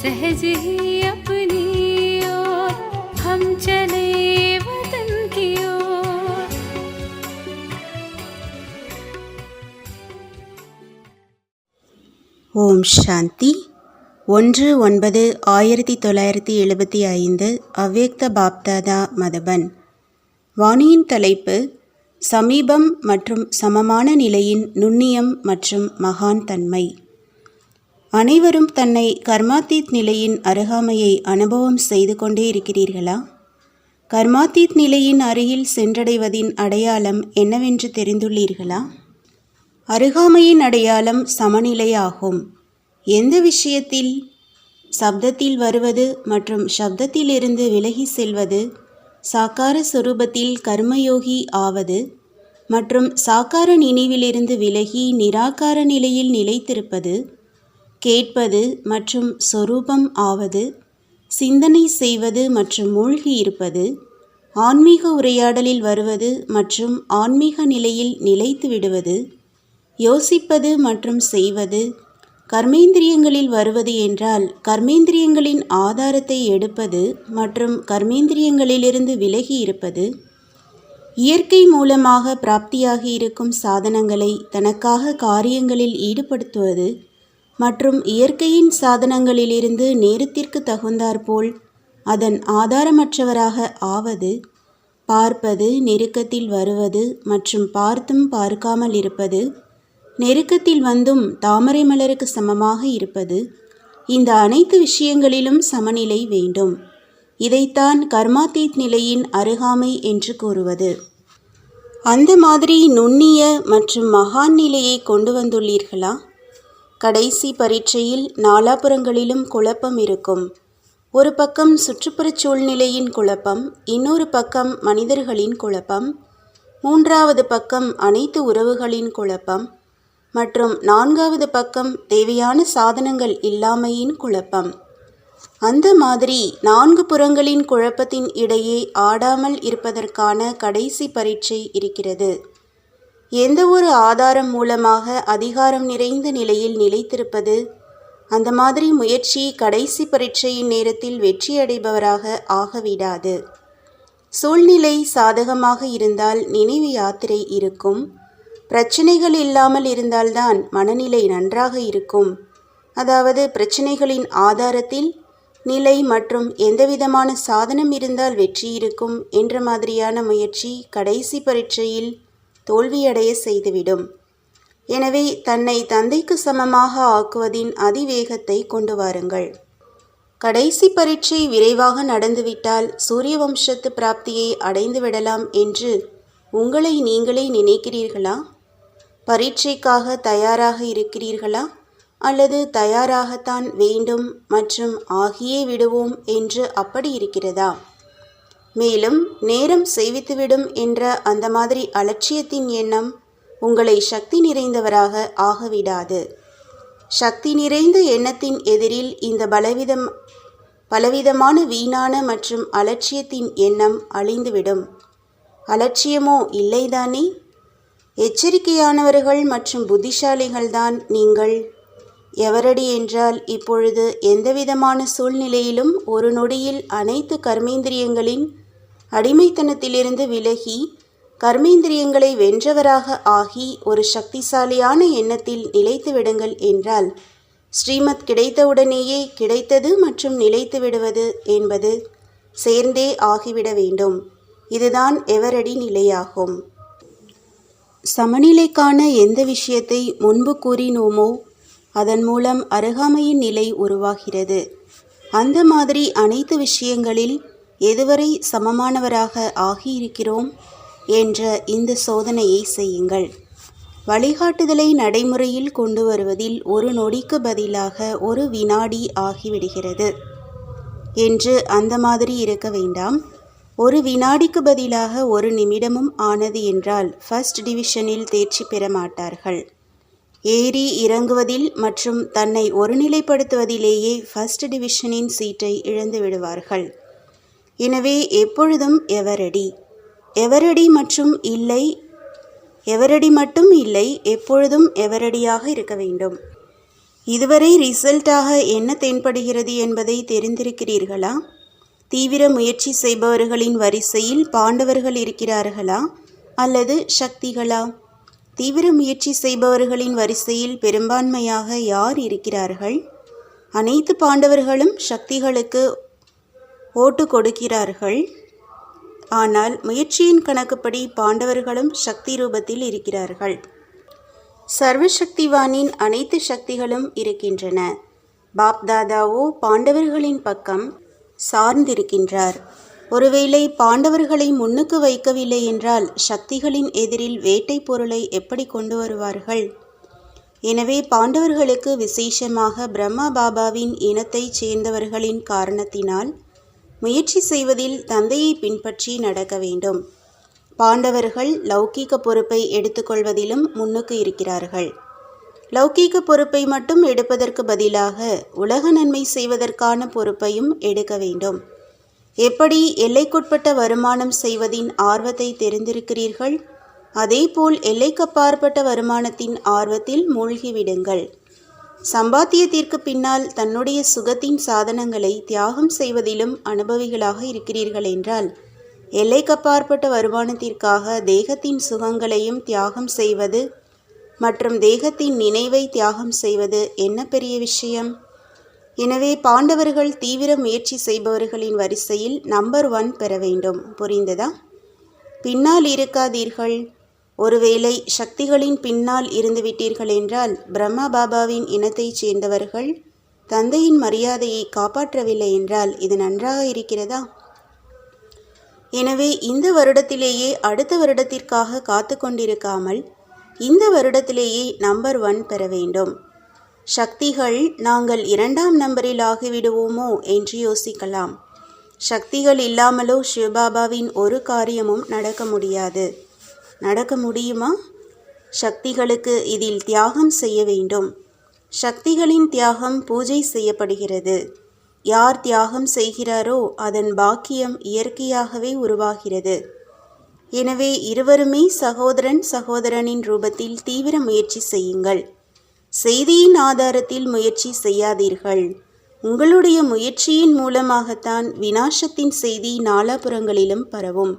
सहज ही अपनी ओर हम चले वतन की ओर। ஓம் சாந்தி. 1/9/1975 அவ்யக்த பாப்தாதா மதபன். வாணியின் தலைப்பு சமீபம் மற்றும் சமமான நிலையின் நுண்ணியம் மற்றும் மகான் தன்மை. அனைவரும் தன்னை கர்மாத்தீத் நிலையின் அருகாமையை அனுபவம் செய்து கொண்டே இருக்கிறீர்களா? கர்மாத்தீத் நிலையின் அருகில் சென்றடைவதின் அடையாளம் என்னவென்று தெரிந்துள்ளீர்களா? அருகாமையின் அடையாளம் சமநிலையாகும். எந்த விஷயத்தில்? சப்தத்தில் வருவது மற்றும் சப்தத்திலிருந்து விலகி செல்வது, சாக்கார சொரூபத்தில் கர்மயோகி ஆவது மற்றும் சாக்கார நினைவிலிருந்து விலகி நிராகார நிலையில் நிலைத்திருப்பது, கேட்பது மற்றும் சொரூபம் ஆவது, சிந்தனை செய்வது மற்றும் மூழ்கி இருப்பது, ஆன்மீக உரையாடலில் வருவது மற்றும் ஆன்மீக நிலையில் நிலைத்து விடுவது, யோசிப்பது மற்றும் செய்வது, கர்மேந்திரியங்களில் வருவது என்றால் கர்மேந்திரியங்களின் ஆதாரத்தை எடுப்பது மற்றும் கர்மேந்திரியங்களிலிருந்து விலகி இருப்பது, இயற்கை மூலமாக பிராப்தியாகி இருக்கும் சாதனங்களை தனக்காக காரியங்களில் ஈடுபடுத்துவது மற்றும் இயற்கையின் சாதனங்களிலிருந்து நேரத்திற்கு தகுந்தாற்போல் அதன் ஆதாரமற்றவராக ஆவது, பார்ப்பது, நெருக்கத்தில் வருவது மற்றும் பார்த்தும் பார்க்காமல் இருப்பது, நெருக்கத்தில் வந்தும் தாமரை மலருக்கு சமமாக இருப்பது, இந்த அனைத்து விஷயங்களிலும் சமநிலை வேண்டும். இதைத்தான் கர்மாத்தீத் நிலையின் அருகாமை என்று கூறுவது. அந்த மாதிரி நுண்ணிய மற்றும் மகான் நிலையை கொண்டு வந்துள்ளீர்களா? கடைசி பரீட்சையில் நாலாபுறங்களிலும் குழப்பம் இருக்கும். ஒரு பக்கம் சுற்றுப்புறச் சூழ்நிலையின் குழப்பம், இன்னொரு பக்கம் மனிதர்களின் குழப்பம், மூன்றாவது பக்கம் அனைத்து உறவுகளின் குழப்பம் மற்றும் நான்காவது பக்கம் தேவையான சாதனங்கள் இல்லாமையின் குழப்பம். அந்த மாதிரி 4 புறங்களின் குழப்பத்தின் இடையே ஆடாமல் இருப்பதற்கான கடைசி பரீட்சை இருக்கிறது. எந்த ஒரு ஆதாரம் மூலமாக அதிகாரம் நிறைந்த நிலையில் நிலைத்திருப்பது, அந்த மாதிரி முயற்சி கடைசி பரீட்சையின் நேரத்தில் வெற்றியடைபவராக ஆகவிடாது. சூழ்நிலை சாதகமாக இருந்தால் நினைவு யாத்திரை இருக்கும். பிரச்சனைகள் இல்லாமல் இருந்தால்தான் மனநிலை நன்றாக இருக்கும். அதாவது பிரச்சனைகளின் ஆதாரத்தில் நிலை மற்றும் எந்தவிதமான சாதனம் இருந்தால் வெற்றி இருக்கும் என்ற மாதிரியான முயற்சி கடைசி பரீட்சையில் தோல்வியடைய செய்துவிடும். எனவே தன்னை தந்தைக்கு சமமாக ஆக்குவதின் அதிவேகத்தை கொண்டு வாருங்கள். கடைசி பரீட்சை விரைவாக நடந்துவிட்டால் சூரிய வம்சத்து பிராப்தியை அடைந்து விடலாம் என்று உங்களை நீங்களே நினைக்கிறீர்களா? பரீட்சைக்காக தயாராக இருக்கிறீர்களா? அல்லது தயாராகத்தான் வேண்டும் மற்றும் ஆகியே விடுவோம் என்று அப்படி இருக்கிறதா? மேலும் நேரம் செய்வித்துவிடும் என்ற அந்த மாதிரி அலட்சியத்தின் எண்ணம் உங்களை சக்தி நிறைந்தவராக ஆகவிடாது. சக்தி நிறைந்த எண்ணத்தின் எதிரில் இந்த பலவிதமான வீணான மற்றும் அலட்சியத்தின் எண்ணம் அழிந்துவிடும். அலட்சியமோ இல்லைதானே? எச்சரிக்கையானவர்கள் மற்றும் புத்திசாலிகள்தான் நீங்கள். எவரடி என்றால் இப்பொழுது எந்தவிதமான சூழ்நிலையிலும் ஒரு நொடியில் அனைத்து கர்மேந்திரியங்களின் அடிமைத்தனத்திலிருந்து விலகி கர்மேந்திரியங்களை வென்றவராக ஆகி ஒரு சக்திசாலியான எண்ணத்தில் நிலைத்து விடுங்கள் என்றால் ஸ்ரீமத் கிடைத்தவுடனேயே கிடைத்தது மற்றும் நிலைத்து விடுவது என்பது சேர்ந்தே ஆகிவிட வேண்டும். இதுதான் எவரடி நிலையாகும். சமநிலைக்கான எந்த விஷயத்தை முன்பு கூறினோமோ அதன் மூலம் அருகாமையின் நிலை உருவாகிறது. அந்த மாதிரி அனைத்து விஷயங்களில் எதுவரை சமமானவராக ஆகியிருக்கிறோம் என்ற இந்த சோதனையை செய்யுங்கள். வழிகாட்டுதலை நடைமுறையில் கொண்டு வருவதில் ஒரு நொடிக்கு பதிலாக ஒரு வினாடி ஆகிவிடுகிறது என்று அந்த மாதிரி இருக்க வேண்டாம். ஒரு வினாடிக்கு பதிலாக ஒரு நிமிடமும் ஆனது என்றால் ஃபர்ஸ்ட் டிவிஷனில் தேர்ச்சி பெற மாட்டார்கள். ஏறி இறங்குவதில் மற்றும் தன்னை ஒருநிலைப்படுத்துவதிலேயே ஃபர்ஸ்ட் டிவிஷனின் சீட்டை இழந்து விடுவார்கள். எனவே எப்பொழுதும் எவரடி மற்றும் இல்லை, எவரடி மட்டும் இல்லை, எப்பொழுதும் எவரடியாக இருக்க வேண்டும். இதுவரை ரிசல்ட்டாக என்ன தென்படுகிறது என்பதை தெரிந்திருக்கிறீர்களா? தீவிர முயற்சி செய்பவர்களின் வரிசையில் பாண்டவர்கள் இருக்கிறார்களா அல்லது சக்திகளா? தீவிர முயற்சி செய்பவர்களின் வரிசையில் பெரும்பான்மையாக யார் இருக்கிறார்கள்? அனைத்து பாண்டவர்களும் சக்திகளுக்கு ஓட்டு கொடுக்கிறார்கள். ஆனால் முயற்சியின் கணக்குப்படி பாண்டவர்களும் சக்தி ரூபத்தில் இருக்கிறார்கள். சர்வசக்திவானின் அனைத்து சக்திகளும் இருக்கின்றன. பாப்தாதாவோ பாண்டவர்களின் பக்கம் சார்ந்திருக்கின்றார். ஒருவேளை பாண்டவர்களை முன்னுக்கு வைக்கவில்லை என்றால் சக்திகளின் எதிரில் வேட்டை பொருளை எப்படி கொண்டு வருவார்கள்? எனவே பாண்டவர்களுக்கு விசேஷமாக பிரம்மா பாபாவின் இனத்தைச் சேர்ந்தவர்களின் காரணத்தினால் முயற்சி செய்வதில் தந்தையை பின்பற்றி நடக்க வேண்டும். பாண்டவர்கள் லௌகீக பொறுப்பை எடுத்துக்கொள்வதிலும் முன்னுக்கு இருக்கிறார்கள். லௌகீக பொறுப்பை மட்டும் எடுப்பதற்கு பதிலாக உலக நன்மை செய்வதற்கான பொறுப்பையும் எடுக்க வேண்டும். எப்படி எல்லைக்குட்பட்ட வருமானம் செய்வதின் ஆர்வத்தை தெரிந்திருக்கிறீர்கள், அதேபோல் எல்லைக்கப்பாற்பட்ட வருமானத்தின் ஆர்வத்தில் மூழ்கிவிடுங்கள். சம்பாத்தியத்திற்கு பின்னால் தன்னுடைய சுகத்தின் சாதனங்களை தியாகம் செய்வதிலும் அனுபவிகளாக இருக்கிறீர்கள் என்றால் எல்லைக்கப்பாற்பட்ட வருமானத்திற்காக தேகத்தின் சுகங்களையும் தியாகம் செய்வது மற்றும் தேகத்தின் நினைவை தியாகம் செய்வது என்ன பெரிய விஷயம்? எனவே பாண்டவர்கள் தீவிர முயற்சி செய்பவர்களின் வரிசையில் நம்பர் 1 பெற வேண்டும். புரிந்ததா? பின்னால் இருக்காதீர்கள். ஒருவேளை சக்திகளின் பின்னால் இருந்துவிட்டீர்கள் என்றால் பிரம்மா பாபாவின் இனத்தைச் சேர்ந்தவர்கள் தந்தையின் மரியாதையை காப்பாற்றவில்லை என்றால் இது நன்றாக இருக்கிறதா? எனவே இந்த வருடத்திலேயே அடுத்த வருடத்திற்காக காத்து கொண்டிருக்காமல் இந்த வருடத்திலேயே நம்பர் 1 பெற வேண்டும். சக்திகள் நாங்கள் 2ஆம் நம்பரில் ஆகிவிடுவோமோ என்று யோசிக்கலாம். சக்திகள் இல்லாமலோ சிவபாபாவின் ஒரு காரியமும் நடக்க முடியாது. நடக்க முடியுமா? சக்திகளுக்கு இதில் தியாகம் செய்ய வேண்டும். சக்திகளின் தியாகம் பூஜை செய்யப்படுகிறது. யார் தியாகம் செய்கிறாரோ அதன் பாக்கியம் இயற்கையாகவே உருவாகிறது. எனவே இருவருமே சகோதரனின் ரூபத்தில் தீவிர முயற்சி செய்யுங்கள். செய்தியின் ஆதாரத்தில் முயற்சி செய்யாதீர்கள். உங்களுடைய முயற்சியின் மூலமாகத்தான் விநாசத்தின் செய்தி நாலாபுறங்களிலும் பரவும்.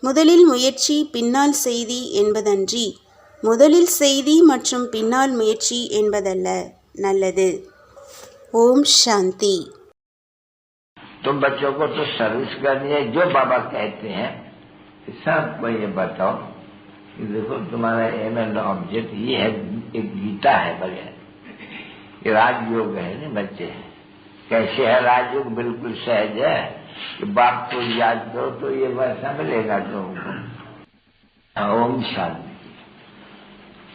முதலில் முயற்சி பின்னால் செய்தி என்பதன்றி முதலில் செய்தி மற்றும் பின்னால் முயற்சி என்பதல்ல. நல்லது. ஓம் சாந்தி. तुम बच्चों को तो सर्विस करनी है, जो बाबा कहते हैं सबको ये बताओ कि देखो तुम्हारा एम एंड ऑब्जेक्ट ये है, एक गीता है बढ़िया, ये राजयोग है ना बच्चे। कैसे है राजयोग? बिल्कुल सहज है कि बाप को याद करो तो ये वैसा मिलेगा तुमको। ओम शांति।